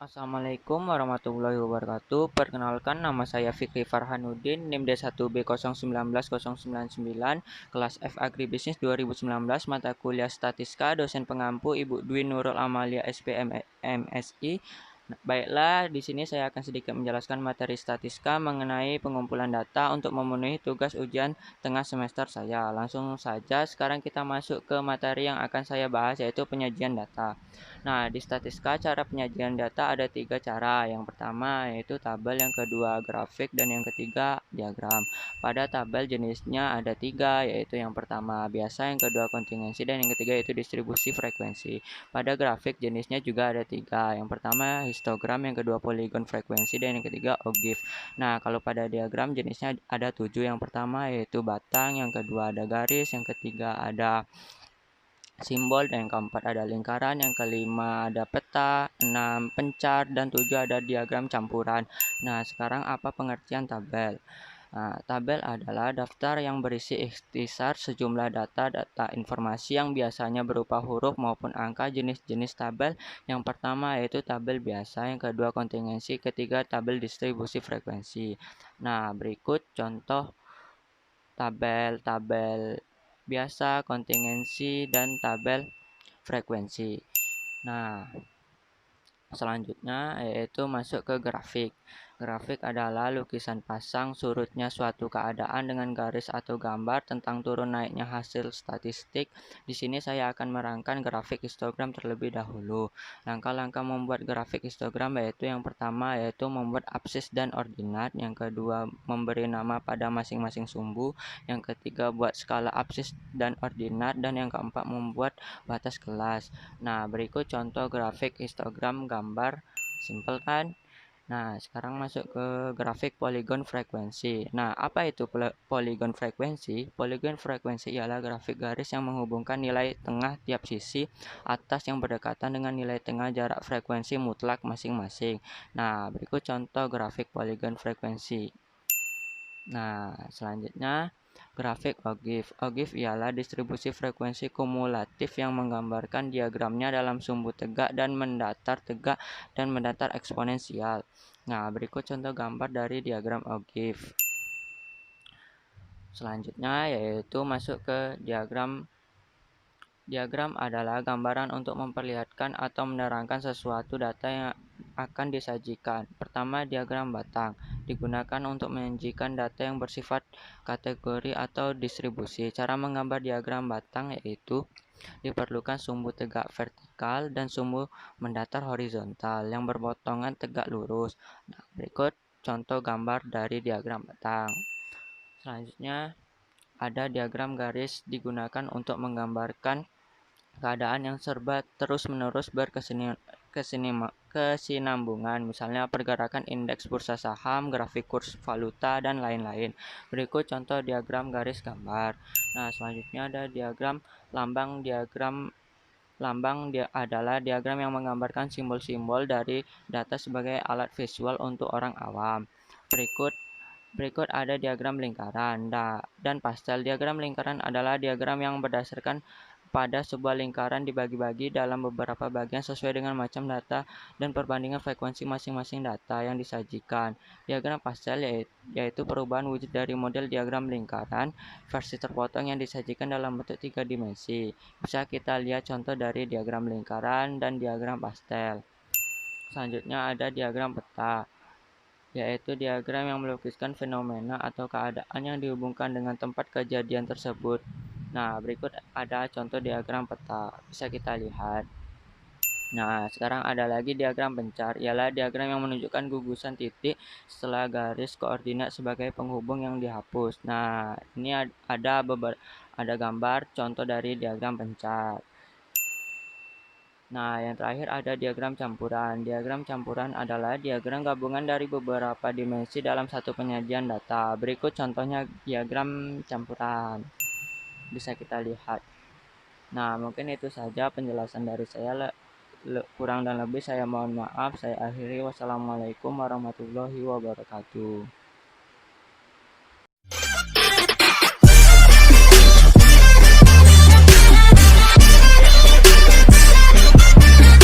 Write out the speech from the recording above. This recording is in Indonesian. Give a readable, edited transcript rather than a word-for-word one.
Assalamualaikum warahmatullahi wabarakatuh. Perkenalkan, nama saya Fikri Farhanuddin, NIM D1B019 099, kelas F Agribisnis 2019, mata kuliah Statistika, dosen pengampu Ibu Dwi Nurul Amalia SPM MSI. Baiklah, di sini saya akan sedikit menjelaskan materi statistika mengenai pengumpulan data untuk memenuhi tugas ujian tengah semester saya. Langsung saja, sekarang kita masuk ke materi yang akan saya bahas, yaitu penyajian data. Nah, di statistika cara penyajian data ada tiga cara. Yang pertama yaitu tabel, yang kedua grafik, dan yang ketiga diagram. Pada tabel jenisnya ada tiga, yaitu yang pertama biasa, yang kedua kontingensi, dan yang ketiga yaitu distribusi frekuensi. Pada grafik jenisnya juga ada tiga. Yang pertama histogram, yang kedua poligon frekuensi, dan yang ketiga ogif. Nah, kalau pada diagram jenisnya ada tujuh. Yang pertama yaitu batang, yang kedua ada garis, yang ketiga ada simbol, dan yang keempat ada lingkaran, yang kelima ada peta, 6 pencar, dan 7 ada diagram campuran. Nah, sekarang apa pengertian tabel? Nah, tabel adalah daftar yang berisi ikhtisar sejumlah data informasi yang biasanya berupa huruf maupun angka. Jenis-jenis tabel yang pertama yaitu tabel biasa, yang kedua kontingensi, ketiga tabel distribusi frekuensi. Nah, berikut contoh tabel-tabel biasa, kontingensi, dan tabel frekuensi. Nah, selanjutnya yaitu masuk ke grafik. Grafik adalah lukisan pasang surutnya suatu keadaan dengan garis atau gambar tentang turun naiknya hasil statistik. Di sini saya akan merangkan grafik histogram terlebih dahulu. Langkah-langkah membuat grafik histogram yaitu yang pertama yaitu membuat absis dan ordinat, yang kedua memberi nama pada masing-masing sumbu, yang ketiga buat skala absis dan ordinat, dan yang keempat membuat batas kelas. Nah, berikut contoh grafik histogram gambar, simpel kan? Nah, sekarang masuk ke grafik poligon frekuensi. Nah, apa itu poligon frekuensi? Poligon frekuensi ialah grafik garis yang menghubungkan nilai tengah tiap sisi atas yang berdekatan dengan nilai tengah jarak frekuensi mutlak masing-masing. Nah, berikut contoh grafik poligon frekuensi. Nah, selanjutnya grafik ogif. Ogif ialah distribusi frekuensi kumulatif yang menggambarkan diagramnya dalam sumbu tegak dan mendatar eksponensial. Nah, berikut contoh gambar dari diagram ogif. Selanjutnya yaitu masuk ke diagram. Diagram adalah gambaran untuk memperlihatkan atau menerangkan sesuatu data yang akan disajikan. Pertama, diagram batang digunakan untuk menyajikan data yang bersifat kategori atau distribusi. Cara menggambar diagram batang yaitu diperlukan sumbu tegak vertikal dan sumbu mendatar horizontal yang berpotongan tegak lurus. Nah, berikut contoh gambar dari diagram batang. Selanjutnya, ada diagram garis digunakan untuk menggambarkan keadaan yang serba terus-menerus berkesinambungan, misalnya pergerakan indeks bursa saham, grafik kurs valuta, dan lain-lain. Berikut contoh diagram garis gambar. Nah, selanjutnya ada diagram lambang. Lambang adalah diagram yang menggambarkan simbol-simbol dari data sebagai alat visual untuk orang awam. Berikut ada diagram lingkaran dan pastel. Diagram lingkaran adalah diagram yang berdasarkan pada sebuah lingkaran dibagi-bagi dalam beberapa bagian sesuai dengan macam data dan perbandingan frekuensi masing-masing data yang disajikan. Diagram pastel yaitu perubahan wujud dari model diagram lingkaran versi terpotong yang disajikan dalam bentuk 3 dimensi. Bisa kita lihat contoh dari diagram lingkaran dan diagram pastel. Selanjutnya ada diagram peta, yaitu diagram yang melukiskan fenomena atau keadaan yang dihubungkan dengan tempat kejadian tersebut. Nah, berikut ada contoh diagram peta, bisa kita lihat. Nah, sekarang ada lagi diagram pencar, ialah diagram yang menunjukkan gugusan titik setelah garis koordinat sebagai penghubung yang dihapus. Nah, ini ada gambar contoh dari diagram pencar. Nah, yang terakhir ada diagram campuran. Diagram campuran adalah diagram gabungan dari beberapa dimensi dalam satu penyajian data. Berikut contohnya diagram campuran. Bisa kita lihat. Nah, mungkin itu saja penjelasan dari saya. Kurang dan lebih saya mohon maaf. Saya akhiri. Wassalamualaikum warahmatullahi wabarakatuh.